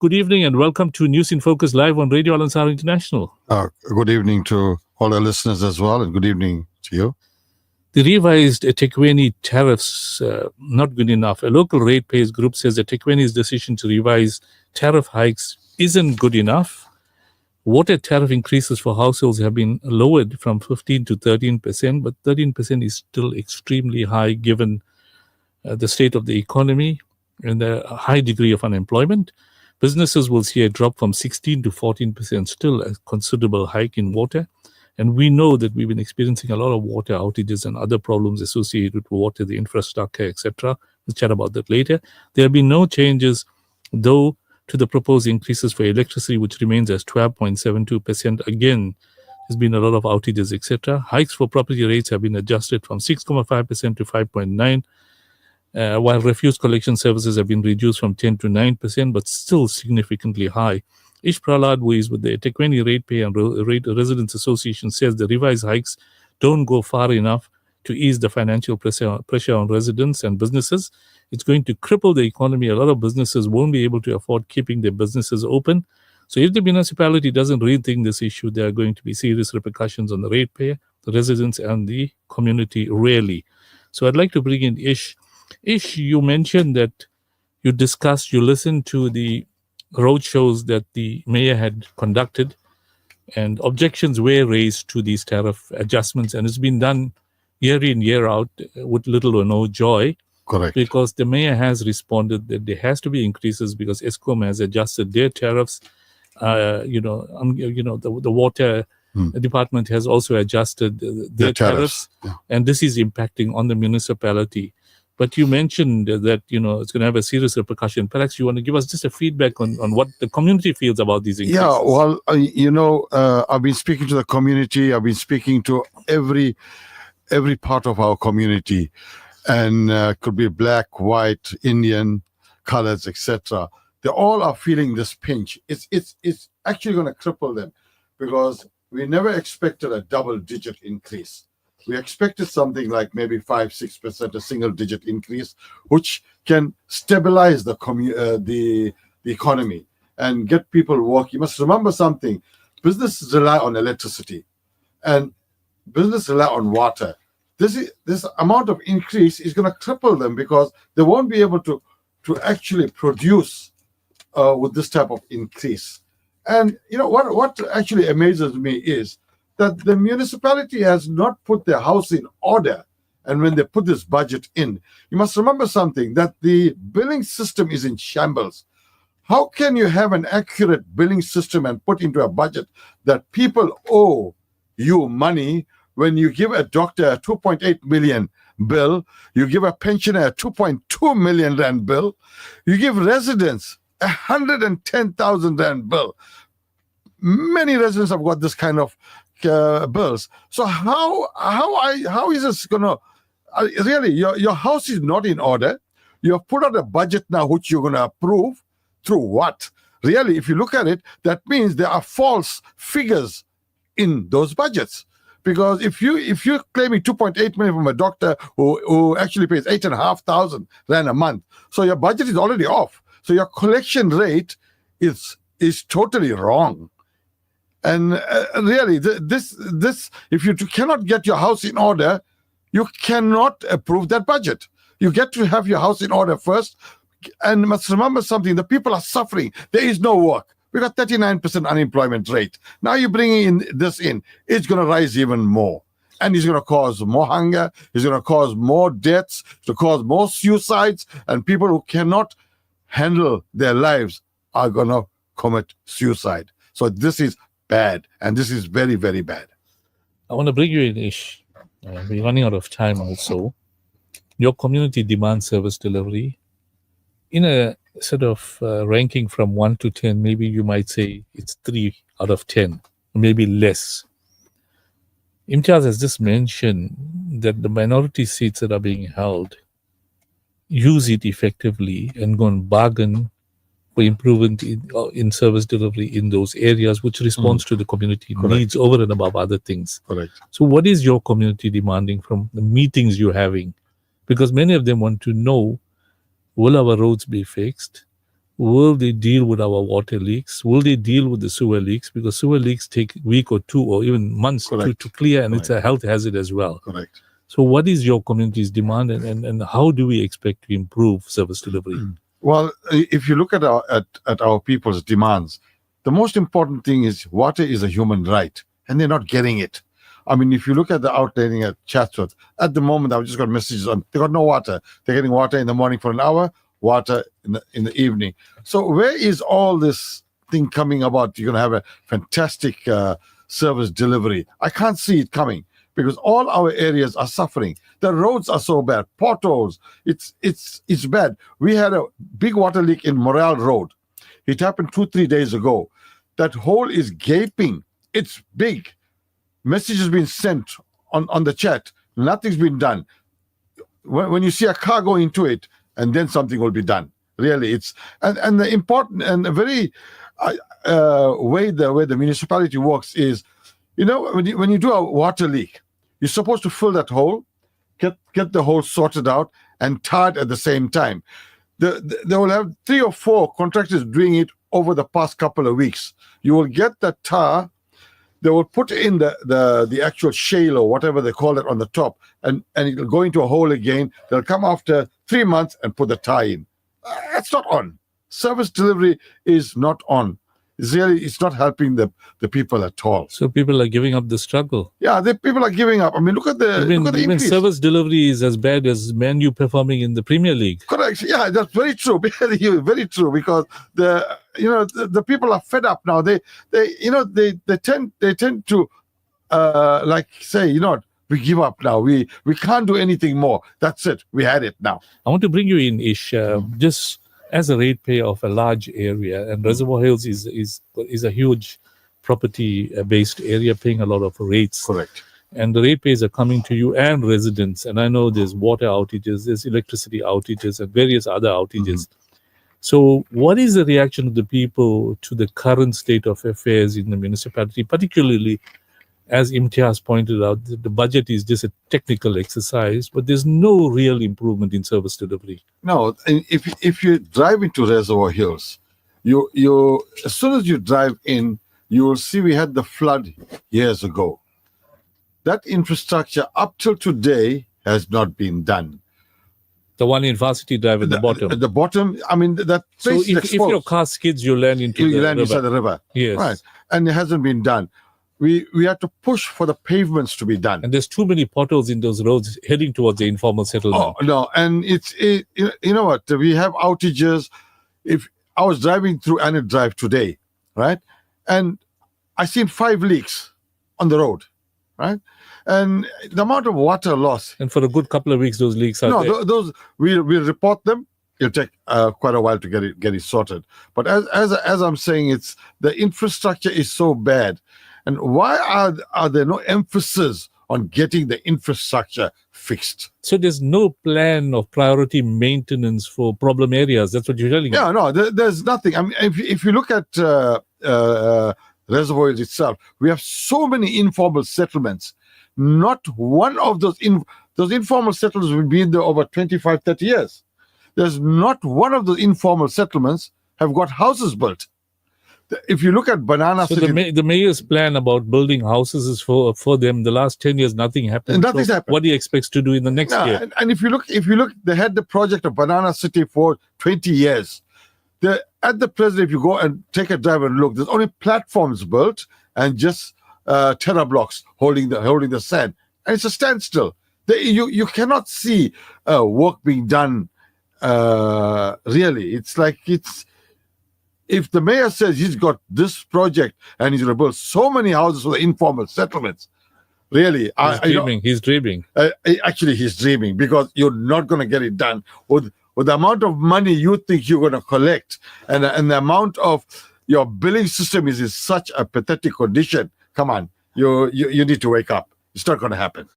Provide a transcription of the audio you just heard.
Good evening and welcome to News in Focus live on Radio Al Ansar International. Good evening to all our listeners as well, and good evening to you. The revised Etequeni tariffs, not good enough. A local ratepayers group says Etequeni's decision to revise tariff hikes isn't good enough. Water tariff increases for households have been lowered from 15 to 13%, but 13% is still extremely high given the state of the economy and the high degree of unemployment. Businesses will see a drop from 16 to 14%, still a considerable hike in water. And we know that we've been experiencing a lot of water outages and other problems associated with water, the infrastructure, etc. We'll chat about that later. There have been no changes, though, to the proposed increases for electricity, which remains as 12.72%. Again, there's been a lot of outages, etc. Hikes for property rates have been adjusted from 6.5% to 5.9%. While refuse collection services have been reduced from 10 to 9%, but still significantly high. Ish Prahlad, who is with the Etequeni Ratepay and Residents Association, says the revised hikes don't go far enough to ease the financial pressure on residents and businesses. It's going to cripple the economy. A lot of businesses won't be able to afford keeping their businesses open. So if the municipality doesn't rethink this issue, there are going to be serious repercussions on the ratepayer, the residents, and the community, really. So I'd like to bring in Ish. Ish, you mentioned that you listened to the road shows that the mayor had conducted, and objections were raised to these tariff adjustments, and it's been done year in, year out with little or no joy. Correct. Because the mayor has responded that there has to be increases because ESCOM has adjusted their tariffs. The water department has also adjusted their tariffs. Yeah. And this is impacting on the municipality. But you mentioned that, it's going to have a serious repercussion. Perhaps you want to give us just a feedback on what the community feels about these increases. Yeah, well, I've been speaking to the community. I've been speaking to every part of our community, and could be black, white, Indian, colors, etc. They all are feeling this pinch. It's actually going to cripple them, because we never expected a double-digit increase. We expected something like maybe 5-6%, a single-digit increase, which can stabilize the economy and get people working. You must remember something: businesses rely on electricity, and business rely on water. This amount of increase is going to cripple them, because they won't be able to actually produce with this type of increase. And what actually amazes me is that the municipality has not put their house in order. And when they put this budget in, you must remember something, that the billing system is in shambles. How can you have an accurate billing system and put into a budget that people owe you money when you give a doctor a 2.8 million bill, you give a pensioner a 2.2 million rand bill, you give residents 110,000 rand bill? Many residents have got this kind of bills. So how is this going to really? Your house is not in order. You have put out a budget now which you're going to approve through what? Really, if you look at it, that means there are false figures in those budgets. Because if you're claiming 2.8 million from a doctor who actually pays 8,500 rand a month, so your budget is already off. So your collection rate is totally wrong. And really, this if you cannot get your house in order, you cannot approve that budget. You get to have your house in order first. And must remember something: the people are suffering. There is no work. We got 39% unemployment rate. Now you're bringing this in. It's going to rise even more. And it's going to cause more hunger. It's going to cause more deaths. It's going to cause more suicides. And people who cannot handle their lives are going to commit suicide. So this is bad. And this is very, very bad. I want to bring you in, Ish. We're running out of time also. Your community demand service delivery. In a sort of ranking from 1 to 10, maybe you might say it's 3 out of 10, maybe less. Imtiaz has just mentioned that the minority seats that are being held, use it effectively and go and bargain for improvement in service delivery in those areas, which responds to the community needs over and above other things. Correct. So what is your community demanding from the meetings you're having? Because many of them want to know, will our roads be fixed? will they deal with our water leaks? Will they deal with the sewer leaks? Because sewer leaks take a week or two or even months to clear, and it's a health hazard as well. Correct. So what is your community's demand, and how do we expect to improve service delivery? Well, if you look at our people's demands, the most important thing is water is a human right, and they're not getting it. I mean, if you look at the outlining at Chatsworth, at the moment, I've just got messages on, they got no water. They're getting water in the morning for an hour, water in the evening. So where is all this thing coming about? You're going to have a fantastic service delivery. I can't see it coming because all our areas are suffering. The roads are so bad, potholes. It's bad. We had a big water leak in Morale Road. It happened 2-3 days ago. That hole is gaping. It's big. Message has been sent on the chat. Nothing's been done. When you see a car go into it, and then something will be done. Really, it's and the important and the very way the municipality works is, when you do a water leak, you're supposed to fill that hole, get the hole sorted out, and tar it at the same time. They will have 3 or 4 contractors doing it over the past couple of weeks. You will get the tar. They will put in the actual shale or whatever they call it on the top, and it'll go into a hole again. They'll come after 3 months and put the tie in. That's not on. Service delivery is not on. It's not helping the people at all. So people are giving up the struggle. Yeah, people are giving up. I mean, look at the even service delivery is as bad as Man U performing in the Premier League. Correct. Yeah, that's very true. Very true. Because the people are fed up now. They tend to say, we give up now. We can't do anything more. That's it. We had it now. I want to bring you in, Ish, just as a ratepayer of a large area, and Reservoir Hills is a huge property-based area, paying a lot of rates. Correct. And the ratepayers are coming to you and residents. And I know there's water outages, there's electricity outages, and various other outages. So what is the reaction of the people to the current state of affairs in the municipality, particularly, as Imtiaz pointed out, the budget is just a technical exercise, but there's no real improvement in service delivery. No, if you drive into Reservoir Hills, you as soon as you drive in, you will see we had the flood years ago. That infrastructure up till today has not been done. The one in Varsity Drive at the bottom. At the bottom, I mean, that so place is if your car skids, you land into the river. Inside the river. Yes. Right. And it hasn't been done. We had to push for the pavements to be done. And there's too many potholes in those roads heading towards the informal settlement. Oh, no. And you know what? We have outages. If I was driving through Analyst Drive today, right? And I seen 5 leaks on the road, right? And the amount of water loss. And for a good couple of weeks, those leaks are there. Those we'll report them. It'll take quite a while to get it sorted. But as I'm saying, it's the infrastructure is so bad. And why are there no emphasis on getting the infrastructure fixed? So there's no plan of priority maintenance for problem areas. That's what you're telling me. Yeah, no, there's nothing. I mean, if you look at Reservoirs itself, we have so many informal settlements. Not one of those informal settlements will be in there over 25, 30 years. There's not one of those informal settlements have got houses built. If you look at Banana City... the mayor's plan about building houses is for them. The last 10 years, nothing happened. Nothing's happened. What he expects to do in the next year. And if you look, they had the project of Banana City for 20 years. At the present, if you go and take a drive and look, there's only platforms built and just terra blocks holding the sand. And it's a standstill. You cannot see work being done, really. It's like if the mayor says he's got this project and he's going to build so many houses for the informal settlements, really, he's dreaming. Actually, he's dreaming because you're not going to get it done with the amount of money you think you're going to collect, and the amount of your billing system is in such a pathetic condition. Come on, you need to wake up. It's not going to happen.